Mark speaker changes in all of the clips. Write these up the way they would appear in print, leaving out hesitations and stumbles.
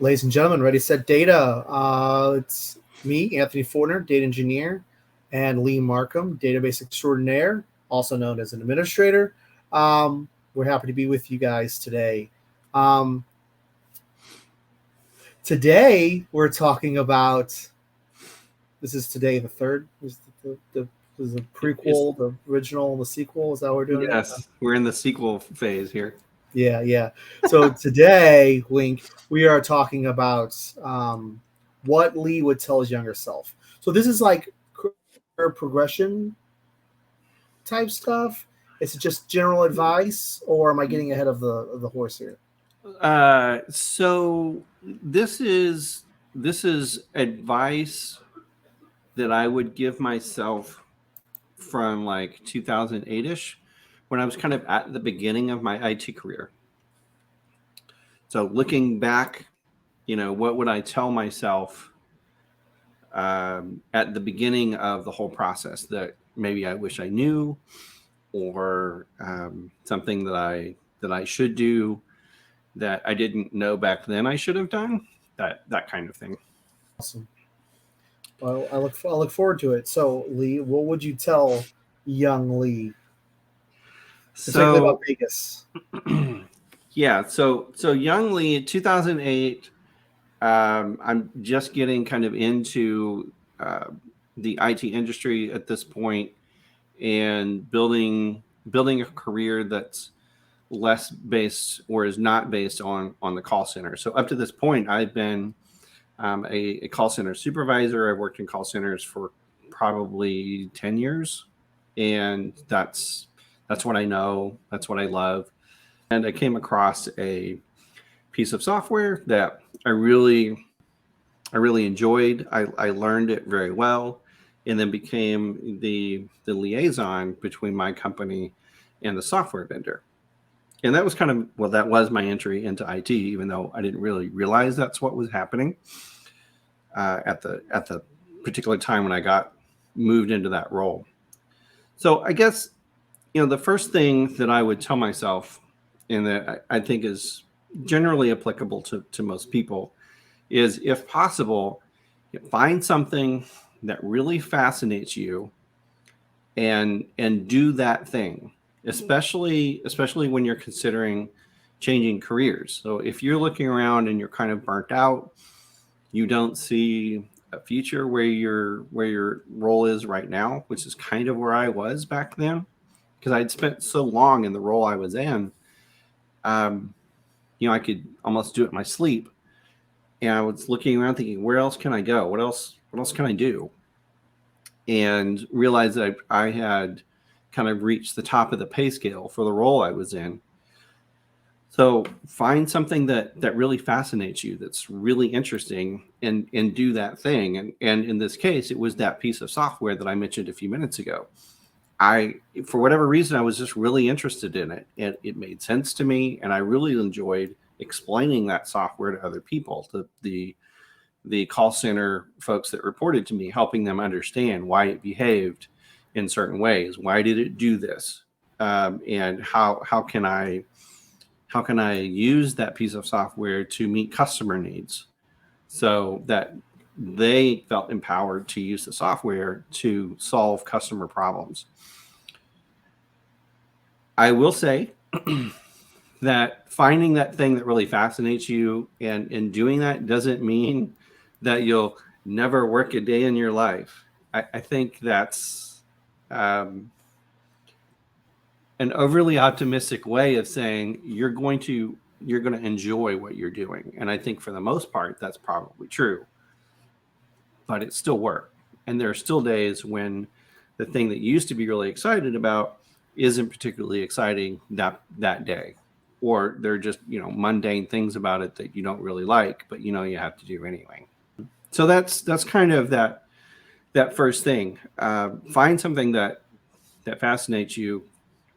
Speaker 1: Ladies and gentlemen, ready, set, data. It's me, Anthony Fortner, data engineer, and Lee Markum, database extraordinaire, also known as an administrator. We're happy to be with you guys today. Today, we're talking about, this is today the third, this is the prequel, the original, the sequel. Is that what we're doing?
Speaker 2: Yes, we're in the sequel phase here.
Speaker 1: Yeah. So today, Wink, we are talking about what Lee would tell his younger self. So this is like career progression type stuff. Is it just general advice, or am I getting ahead of the horse here?
Speaker 2: So this is advice that I would give myself from like 2008-ish, when I was kind of at the beginning of my IT career. So looking back, what would I tell myself at the beginning of the whole process that maybe I wish I knew, or something that I should do that I didn't know back then I should have done, that kind of thing.
Speaker 1: Awesome. Well, I look forward to it. So, Lee, what would you tell young Lee, particularly about Vegas?
Speaker 2: Yeah, so young Lee, 2008, I'm just getting kind of into the IT industry at this point, and building a career that's less based, or is not based on the call center. So up to this point, I've been a call center supervisor. I've worked in call centers for probably 10 years, and that's what I know. That's what I love. And I came across a piece of software that I really enjoyed. I learned it very well, and then became the liaison between my company and the software vendor. And that was that was my entry into IT, even though I didn't really realize that's what was happening at the particular time when I got moved into that role. So I guess, the first thing that I would tell myself, and that I think is generally applicable to most people, is, if possible, find something that really fascinates you and do that thing, especially when you're considering changing careers. So if you're looking around and you're kind of burnt out, you don't see a future where your role is right now, which is kind of where I was back then, because I'd spent so long in the role I was in. I could almost do it in my sleep. And I was looking around thinking, where else can I go? What else can I do? And realized that I had kind of reached the top of the pay scale for the role I was in. So find something that really fascinates you, that's really interesting, and do that thing. And in this case, it was that piece of software that I mentioned a few minutes ago. For whatever reason, I was just really interested in it, and it made sense to me, and I really enjoyed explaining that software to other people, to the call center folks that reported to me, helping them understand why it behaved in certain ways. Why did it do this? And how can I use that piece of software to meet customer needs, so that they felt empowered to use the software to solve customer problems. I will say that finding that thing that really fascinates you and doing that doesn't mean that you'll never work a day in your life. I think that's an overly optimistic way of saying you're going to enjoy what you're doing. And I think for the most part, that's probably true. But it's still work. And there are still days when the thing that you used to be really excited about isn't particularly exciting that day. Or there are just, mundane things about it that you don't really like, but you have to do anyway. So that's kind of that first thing. Find something that fascinates you,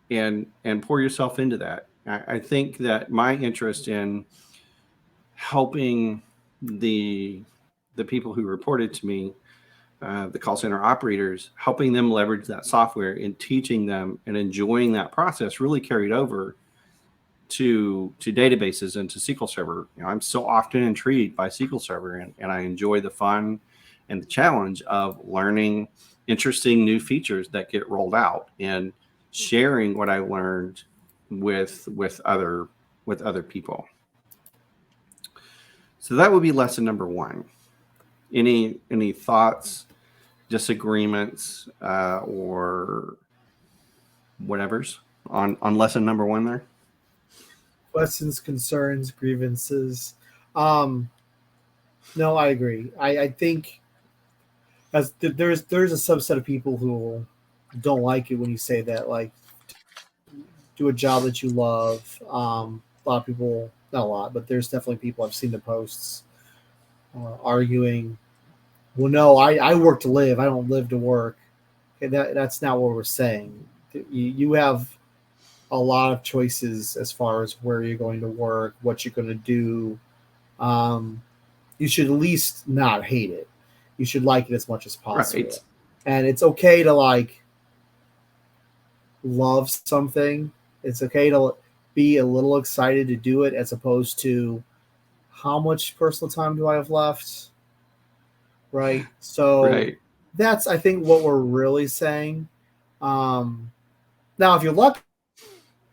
Speaker 2: and pour yourself into that. I think that my interest in helping the people who reported to me, the call center operators, helping them leverage that software and teaching them and enjoying that process, really carried over to databases and to SQL Server. I'm so often intrigued by SQL Server, and I enjoy the fun and the challenge of learning interesting new features that get rolled out and sharing what I learned with other people. So that would be lesson number one. Any thoughts, disagreements, or whatever's on lesson number one there?
Speaker 1: Questions, concerns, grievances. Um, no, I agree. I think there's a subset of people who don't like it when you say that, like, do a job that you love. A lot of people, not a lot, but there's definitely people, I've seen the posts arguing, well, no, I work to live. I don't live to work. Okay, that's not what we're saying. You have a lot of choices as far as where you're going to work, what you're going to do. Um, you should at least not hate it. You should like it as much as
Speaker 2: Right.
Speaker 1: possible. And it's okay to like love something. It's okay to be a little excited to do it as opposed to how much personal time do I have left? Right. So
Speaker 2: Right.
Speaker 1: that's, I think, what we're really saying. Now, if you're lucky,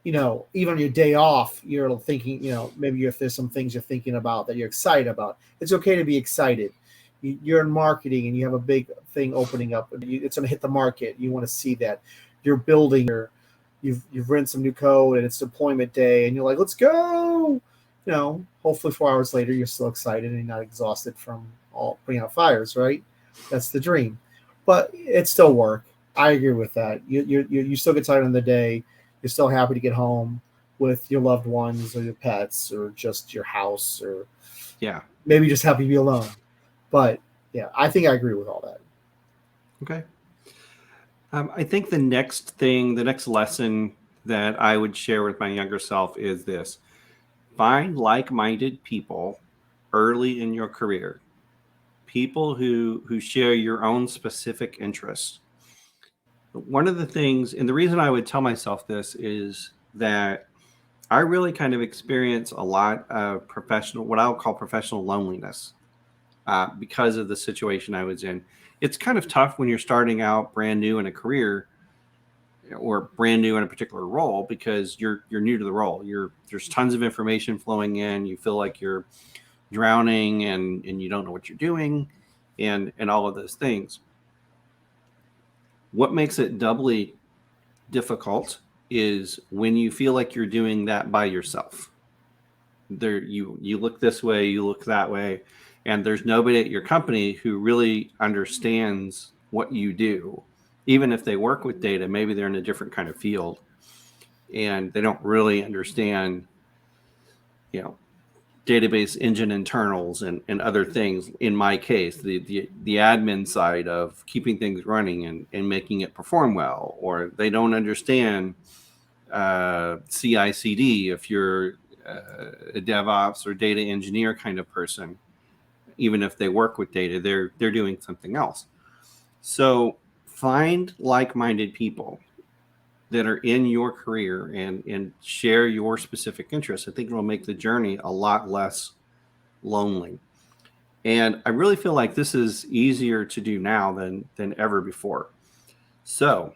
Speaker 1: even on your day off, you're thinking, maybe if there's some things you're thinking about that you're excited about, it's okay to be excited. You're in marketing and you have a big thing opening up. It's going to hit the market. You want to see that. You're building. You've written some new code and it's deployment day, and you're like, let's go. Hopefully 4 hours later, you're still excited and you're not exhausted from all putting out fires. Right? That's the dream. But it's still work. I agree with that. You still get tired in the day. You're still happy to get home with your loved ones or your pets or just your house, or
Speaker 2: Yeah.
Speaker 1: maybe just happy to be alone. But yeah, I think I agree with all that.
Speaker 2: Okay. I think the next lesson that I would share with my younger self is this: find like-minded people early in your career, people who share your own specific interests. One of the things, and the reason I would tell myself this, is that I really kind of experience a lot of what I'll call professional loneliness because of the situation I was in. It's kind of tough when you're starting out brand new in a career or brand new in a particular role because you're new to the role. There's tons of information flowing in. You feel like you're drowning and you don't know what you're doing, and all of those things. What makes it doubly difficult is when you feel like you're doing that by yourself. You look this way, you look that way, and there's nobody at your company who really understands what you do. Even if they work with data, maybe they're in a different kind of field and they don't really understand, you know, database engine internals and other things. In my case, the admin side of keeping things running and making it perform well, or they don't understand CI/CD if you're a DevOps or data engineer kind of person. Even if they work with data, they're doing something else. So find like-minded people that are in your career and share your specific interests. I think it'll make the journey a lot less lonely. And I really feel like this is easier to do now than ever before. So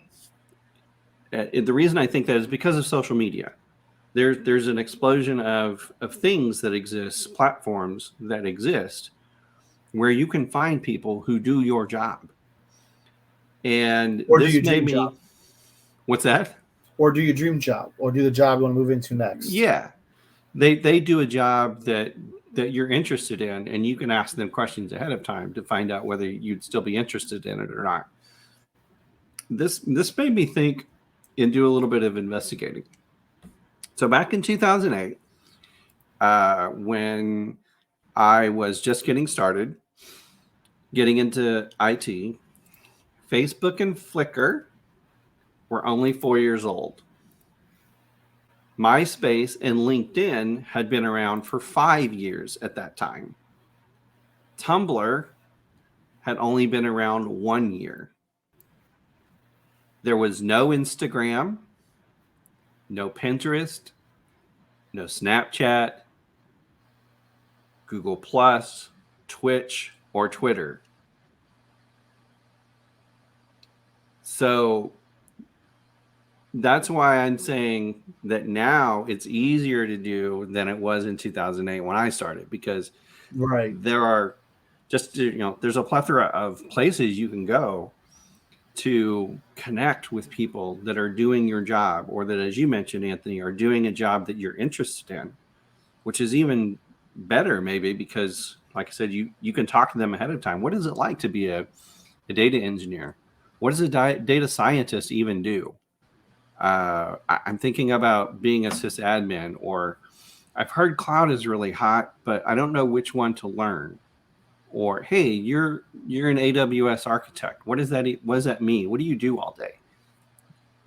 Speaker 2: the reason I think that is because of social media. There's an explosion of things that exist, platforms that exist, where you can find people who do your job. And
Speaker 1: Or do
Speaker 2: this
Speaker 1: your
Speaker 2: made
Speaker 1: dream job,
Speaker 2: me, what's that?
Speaker 1: or do your dream job, or do the job you want to move into next.
Speaker 2: Yeah, they do a job that you're interested in, and you can ask them questions ahead of time to find out whether you'd still be interested in it or not. This made me think and do a little bit of investigating. So back in 2008, when I was just getting started, getting into IT, Facebook and Flickr were only 4 years old. MySpace and LinkedIn had been around for 5 years at that time. Tumblr had only been around 1 year. There was no Instagram, no Pinterest, no Snapchat, Google Plus, Twitch, or Twitter. So that's why I'm saying that now it's easier to do than it was in 2008 when I started, because
Speaker 1: Right.
Speaker 2: there are just, there's a plethora of places you can go to connect with people that are doing your job, or that, as you mentioned, Anthony, are doing a job that you're interested in, which is even better maybe because, like I said, you can talk to them ahead of time. What is it like to be a data engineer? What does a data scientist even do? I'm thinking about being a sysadmin, or I've heard cloud is really hot, but I don't know which one to learn. Or, hey, you're an AWS architect. What does that mean? What do you do all day?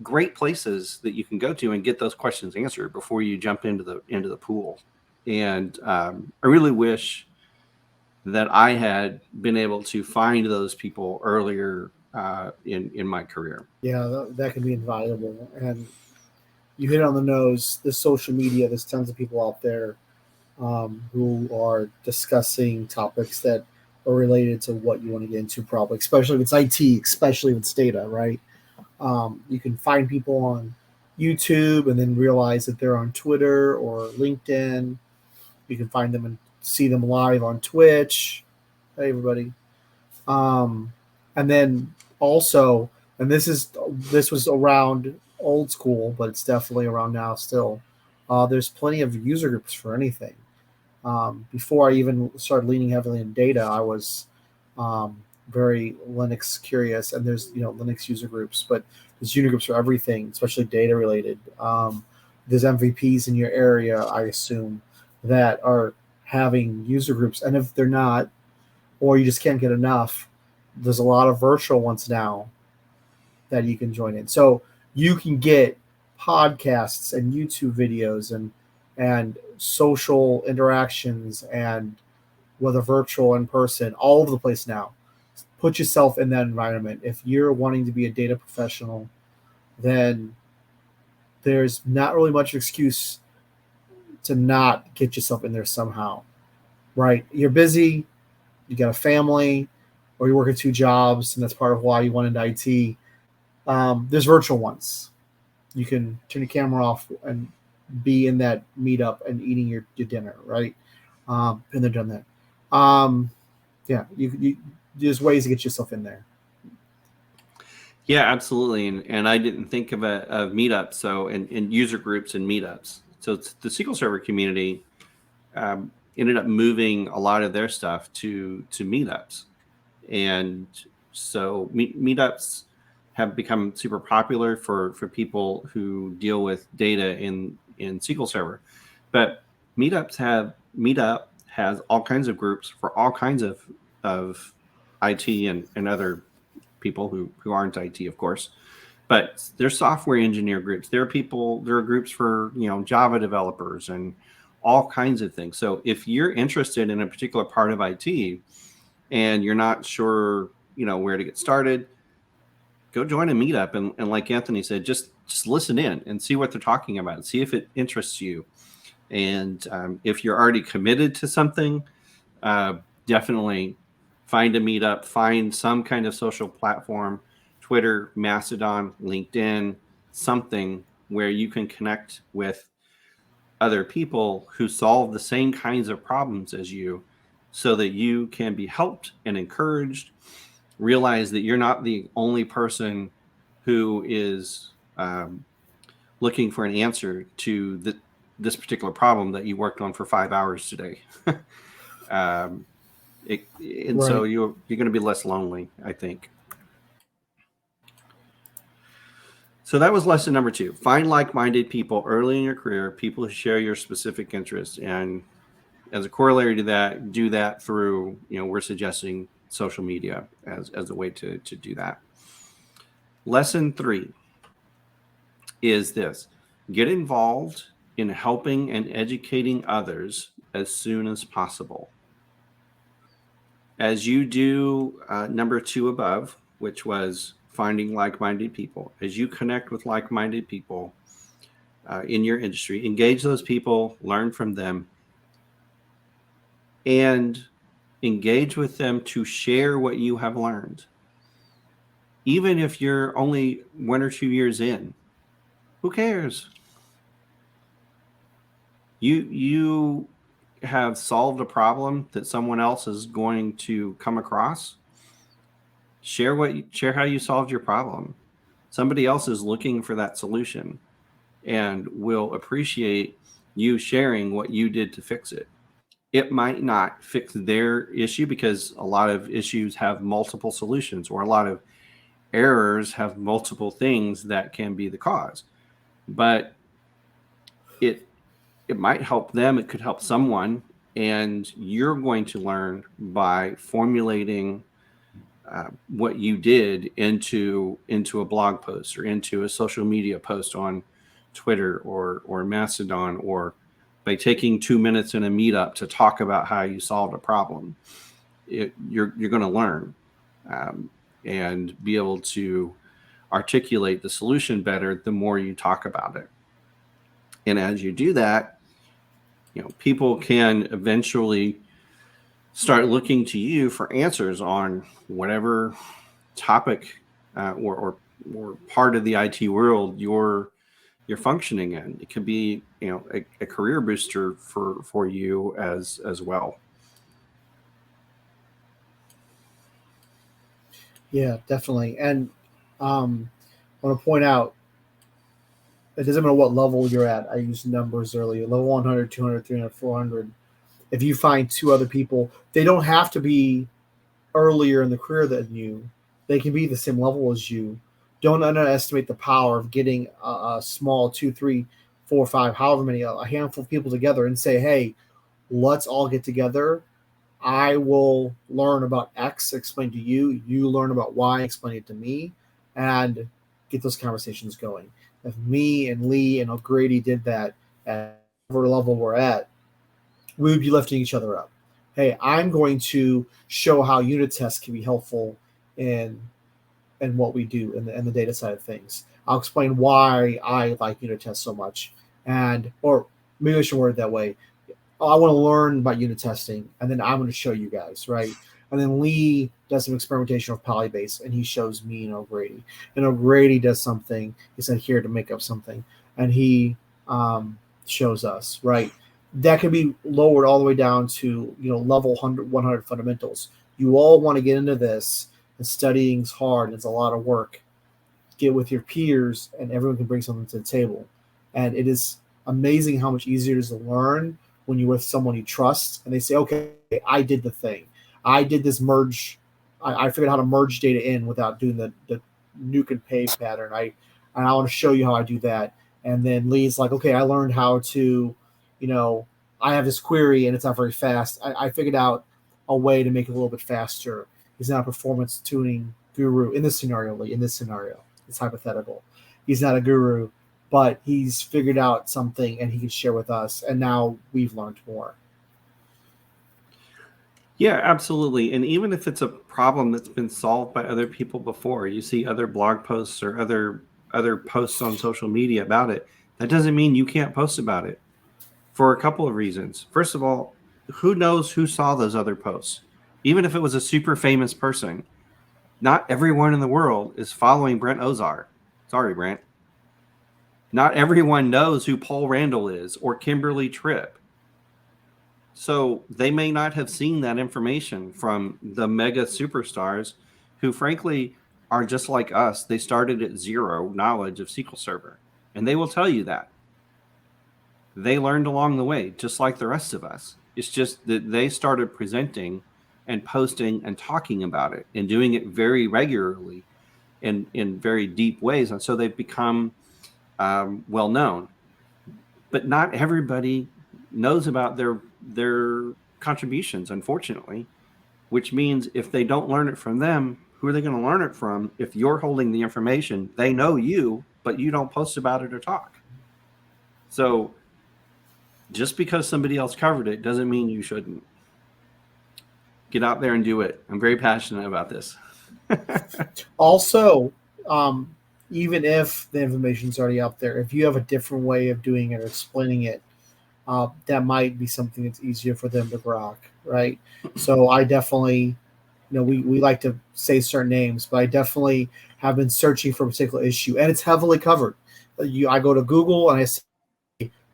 Speaker 2: Great places that you can go to and get those questions answered before you jump into the pool. And I really wish that I had been able to find those people earlier in my career.
Speaker 1: Yeah, that can be invaluable. And you hit on the nose. There's social media. There's tons of people out there who are discussing topics that are related to what you want to get into, probably, especially if it's IT, especially if it's data, right? You can find people on YouTube and then realize that they're on Twitter or LinkedIn. You can find them and see them live on Twitch. Hey, everybody. Um, and then also, and this was around old school, but it's definitely around now still. There's plenty of user groups for anything. Before I even started leaning heavily in data, I was very Linux curious, and there's Linux user groups, but there's user groups for everything, especially data related. There's MVPs in your area, I assume, that are having user groups, and if they're not, or you just can't get enough, there's a lot of virtual ones now that you can join in. So you can get podcasts and YouTube videos and social interactions, and whether virtual in person, all over the place now. Put yourself in that environment. If you're wanting to be a data professional, then there's not really much excuse to not get yourself in there somehow. Right? You're busy, you got a family, or you're working two jobs, and that's part of why you went into IT. There's virtual ones. You can turn your camera off and be in that meetup and eating your dinner, right? And they've done that. Yeah, there's ways to get yourself in there.
Speaker 2: Yeah, absolutely. And I didn't think of meetups, so and user groups and meetups. So the SQL Server community ended up moving a lot of their stuff to meetups, and so meetups have become super popular for people who deal with data in SQL Server. But Meetup has all kinds of groups for all kinds of IT and other people who aren't IT, of course. But there's software engineer groups. There are groups for Java developers and all kinds of things. So if you're interested in a particular part of IT and you're not sure where to get started, go join a meetup, and like Anthony said, just listen in and see what they're talking about and see if it interests you. And if you're already committed to something, definitely find a meetup, find some kind of social platform, Twitter, Mastodon, LinkedIn, something where you can connect with other people who solve the same kinds of problems as you, so that you can be helped and encouraged. Realize that you're not the only person who is looking for an answer to this particular problem that you worked on for 5 hours today. um, and so
Speaker 1: Right.
Speaker 2: you're going to be less lonely, I think. So that was lesson number 2. Find like-minded people early in your career, people who share your specific interests. And as a corollary to that, do that through, we're suggesting social media as a way to do that. Lesson 3 is this: get involved in helping and educating others as soon as possible. As you do number 2 above, which was finding like-minded people, as you connect with like-minded people, in your industry. Engage those people, learn from them, and engage with them to share what you have learned. Even if you're only 1 or 2 years in, who cares? You have solved a problem that someone else is going to come across. Share how you solved your problem. Somebody else is looking for that solution and will appreciate you sharing what you did to fix it. It might not fix their issue because a lot of issues have multiple solutions, or a lot of errors have multiple things that can be the cause. But it it might help them, it could help someone, and you're going to learn by formulating what you did into a blog post or into a social media post on Twitter or Mastodon, or by taking 2 minutes in a meetup to talk about how you solved a problem. You're going to learn, and be able to articulate the solution better the more you talk about it. And as you do that, people can eventually start looking to you for answers on whatever topic, or part of the IT world you're functioning in. It could be a career booster for you as well.
Speaker 1: Yeah, definitely. And I want to point out, it doesn't matter what level you're at. I used numbers earlier: level 100, 200, 300, 400. If you find two other people, they don't have to be earlier in the career than you. They can be the same level as you. Don't underestimate the power of getting a small two, three, four, five, however many, a handful of people together and say, hey, let's all get together. I will learn about X, explain to you. You learn about Y, explain it to me, and get those conversations going. If me and Lee and O'Grady did that at whatever level we're at, we would be lifting each other up. Hey, I'm going to show how unit tests can be helpful in what we do in the data side of things. I'll explain why I like unit tests so much, and or maybe I should word it that way. Oh, I want to learn about unit testing, and then I'm going to show you guys, right? And then Lee does some experimentation with Polybase, and he shows me and O'Grady. And O'Grady does something. He said here to make up something, and he shows us, right? That can be lowered all the way down to level 100 fundamentals. You all want to get into this, and studying's hard, and it's a lot of work. Get with your peers, and everyone can bring something to the table. And it is amazing how much easier it is to learn when you're with someone you trust, and they say, okay, I did the thing. I did this merge. I figured out how to merge data in without doing the nuke and pave pattern. And I want to show you how I do that. And then Lee's like, okay, I learned how to, I have this query and it's not very fast. I figured out a way to make it a little bit faster. He's not a performance tuning guru in this scenario, Lee, in this scenario. It's hypothetical. He's not a guru, but he's figured out something and he can share with us. And now we've learned more.
Speaker 2: Yeah, absolutely. And even if it's a problem that's been solved by other people before, you see other blog posts or other posts on social media about it, that doesn't mean you can't post about it, for a couple of reasons. First of all, who knows who saw those other posts? Even if it was a super famous person, not everyone in the world is following Brent Ozar. Sorry, Brent. Not everyone knows who Paul Randall is or Kimberly Tripp. So they may not have seen that information from the mega superstars who, frankly, are just like us. They started at zero knowledge of SQL Server, and they will tell you that. They learned along the way, just like the rest of us. It's just that they started presenting and posting and talking about it and doing it very regularly in very deep ways. And so they've become well known. But not everybody knows about their contributions, unfortunately, which means if they don't learn it from them, who are they going to learn it from? If you're holding the information, they know you, but you don't post about it or talk. So just because somebody else covered it doesn't mean you shouldn't. Get out there and do it. I'm very passionate about this.
Speaker 1: Also, even if the information's already out there, if you have a different way of doing it or explaining it, that might be something that's easier for them to grok, right? So I definitely, we like to say certain names, but I definitely have been searching for a particular issue, and it's heavily covered. I go to Google and I say,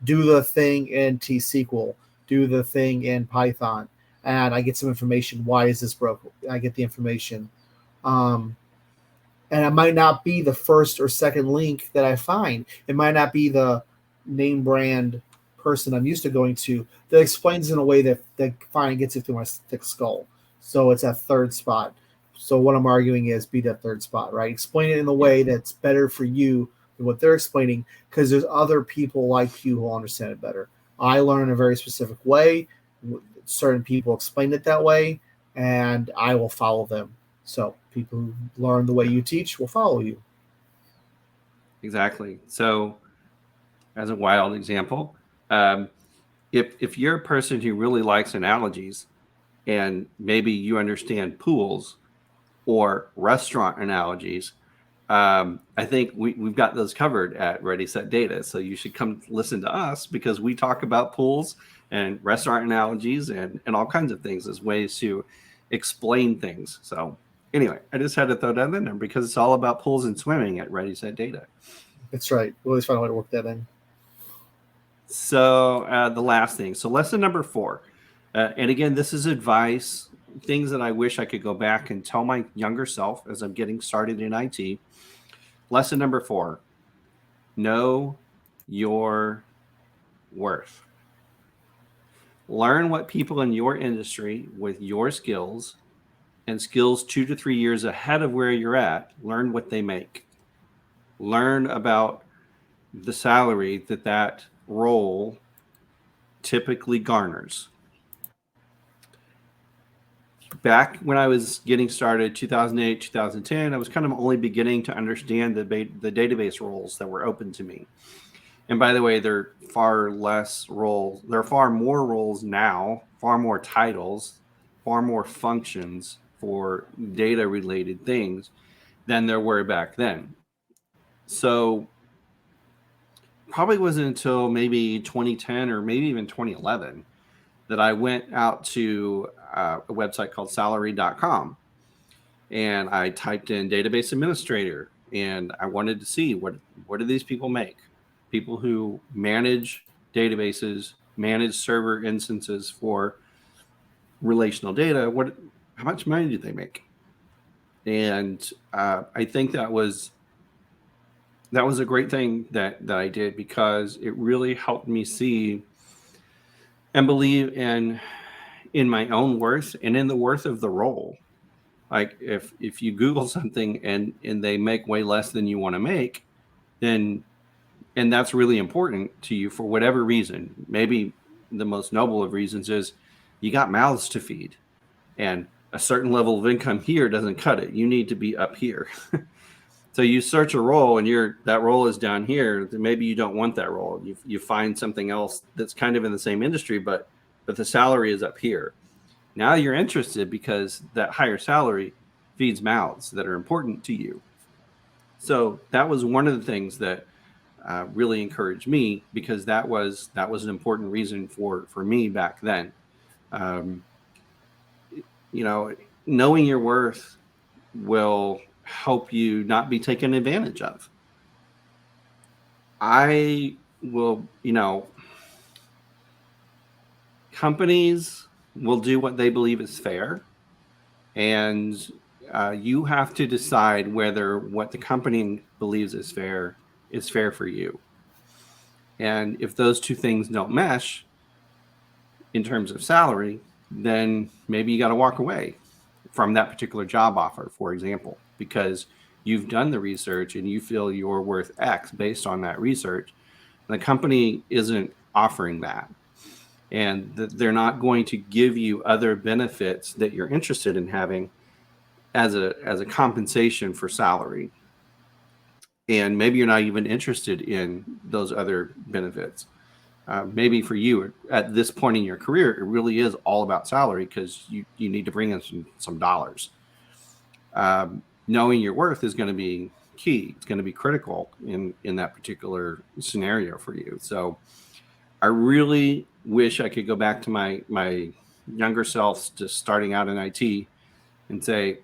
Speaker 1: do the thing in T SQL, do the thing in Python, and I get some information. Why is this broken? I get the information. Um, and it might not be the first or second link that I find. It might not be the name brand person I'm used to going to that explains in a way that finally gets it through my thick skull. So it's that third spot. So what I'm arguing is be that third spot, right? Explain it in a
Speaker 2: Yeah,
Speaker 1: way that's better for you than what they're explaining, because there's other people like you who understand it better. I learn in a very specific way. Certain people explain it that way, and I will follow them. So people who learn the way you teach will follow you.
Speaker 2: exactly. So, as a wild example, um, if you're a person who really likes analogies, and maybe you understand pools or restaurant analogies, I think we've got those covered at Ready Set Data. So you should come listen to us because we talk about pools and restaurant analogies and all kinds of things as ways to explain things. So anyway, I just had to throw that in there because it's all about pools and swimming at Ready Set Data.
Speaker 1: That's right. We'll always find a way to work that in.
Speaker 2: So the last thing. So lesson number 4. And again, this is advice, things that I wish I could go back and tell my younger self as I'm getting started in IT. Lesson number 4, know your worth. Learn what people in your industry with your skills and skills 2 to 3 years ahead of where you're at, learn what they make. Learn about the salary that role typically garners. Back when I was getting started, 2008, 2010, I was kind of only beginning to understand the database roles that were open to me. And by the way, there are far less roles. There are far more roles now, far more titles, far more functions for data related things than there were back then. So probably wasn't until maybe 2010 or maybe even 2011 that I went out to a website called salary.com and I typed in database administrator and I wanted to see what do these people make? People who manage databases, manage server instances for relational data. How much money do they make? And I think that was a great thing that I did because it really helped me see and believe in my own worth and in the worth of the role. Like if you Google something and they make way less than you want to make, then and that's really important to you for whatever reason. Maybe the most noble of reasons is you got mouths to feed, and a certain level of income here doesn't cut it. You need to be up here. So you search a role and that role is down here. Maybe you don't want that role. You find something else that's kind of in the same industry, but the salary is up here. Now you're interested because that higher salary feeds mouths that are important to you. So that was one of the things that really encouraged me because that was an important reason for me back then. Um, you know, knowing your worth will help you not be taken advantage of. I will, companies will do what they believe is fair, and you have to decide whether what the company believes is fair for you. And if those two things don't mesh in terms of salary, then maybe you got to walk away from that particular job offer, for example, because you've done the research and you feel you're worth X based on that research. And the company isn't offering that. And they're not going to give you other benefits that you're interested in having as a compensation for salary. And maybe you're not even interested in those other benefits. Maybe for you at this point in your career, it really is all about salary because you need to bring in some dollars. Knowing your worth is going to be key. It's going to be critical in that particular scenario for you. So I really wish I could go back to my younger self, just starting out in IT, and say,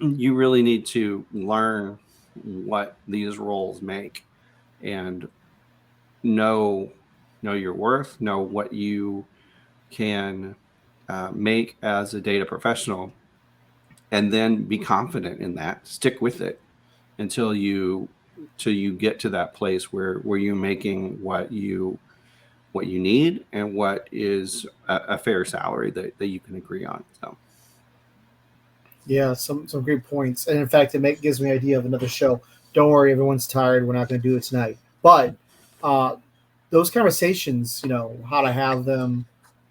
Speaker 2: you really need to learn what these roles make, and know your worth, know what you can make as a data professional, and then be confident in that. Stick with it until you get to that place where you're making what you need and what is a fair salary that you can agree on. So
Speaker 1: Yeah, some great points, and in fact, gives me an idea of another show. Don't worry, everyone's tired. We're not going to do it tonight, but uh, those conversations, how to have them,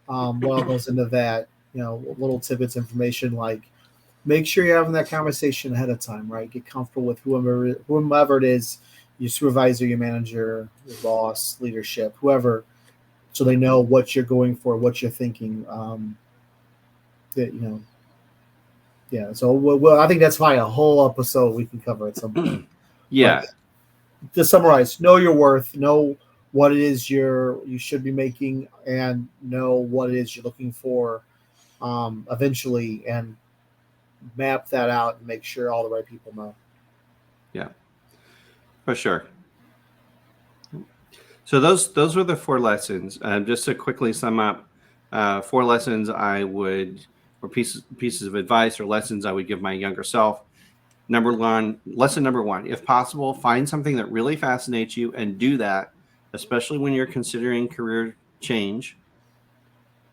Speaker 1: what goes into that, little tidbits information like make sure you're having that conversation ahead of time, right? Get comfortable with whomever it is, your supervisor, your manager, your boss, leadership, whoever, so they know what you're going for, what you're thinking. That yeah. So I think that's probably a whole episode we can cover at some point. But
Speaker 2: yeah.
Speaker 1: to summarize, know your worth, know what it is you should be making, and know what it is you're looking for eventually, and map that out and make sure all the right people know.
Speaker 2: Yeah, for sure. So those were the 4 lessons. Just to quickly sum up, 4 lessons I would, or pieces of advice or lessons I would give my younger self. Lesson number one: if possible, find something that really fascinates you and do that, especially when you're considering career change.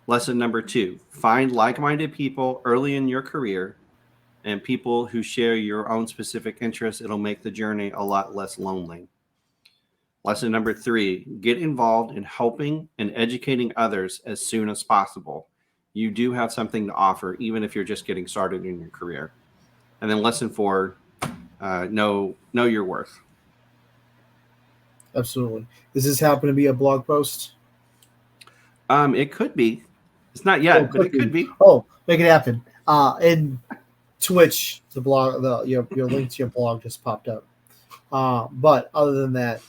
Speaker 2: Lesson number two: find like-minded people early in your career and people who share your own specific interests. It'll make the journey a lot less lonely. Lesson number three: get involved in helping and educating others as soon as possible. You do have something to offer, even if you're just getting started in your career. And then lesson four: know your worth.
Speaker 1: Absolutely. Does this happen to be a blog post?
Speaker 2: It could be. It's not
Speaker 1: Oh,
Speaker 2: yet, but it could
Speaker 1: cookie.
Speaker 2: be.
Speaker 1: Oh, make it happen. And Twitch, the blog, your link to your blog just popped up. But other than that,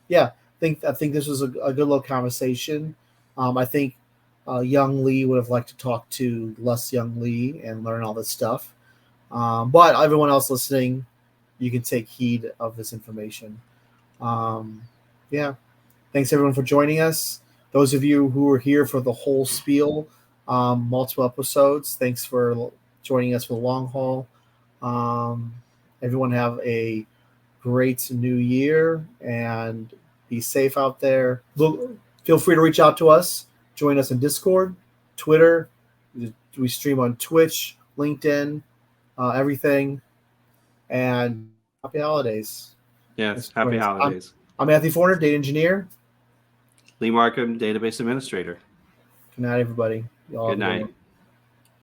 Speaker 1: yeah, I think this was a good little conversation. I think young Lee would have liked to talk to less young Lee and learn all this stuff. But everyone else listening, you can take heed of this information. Um, yeah, thanks everyone for joining us. Those of you who were here for the whole spiel, multiple episodes, thanks for joining us for the long haul. Um, Everyone have a great new year and be safe out there. Feel free to reach out to us. Join us in Discord, Twitter. We stream on Twitch, LinkedIn, everything. And happy holidays. Thanks
Speaker 2: Yes.
Speaker 1: for
Speaker 2: Happy
Speaker 1: joining us.
Speaker 2: holidays.
Speaker 1: I'm Matthew Fortner, data engineer.
Speaker 2: Lee Markum, database administrator.
Speaker 1: Good night, everybody. Y'all have
Speaker 2: Good
Speaker 1: a good one.
Speaker 2: night.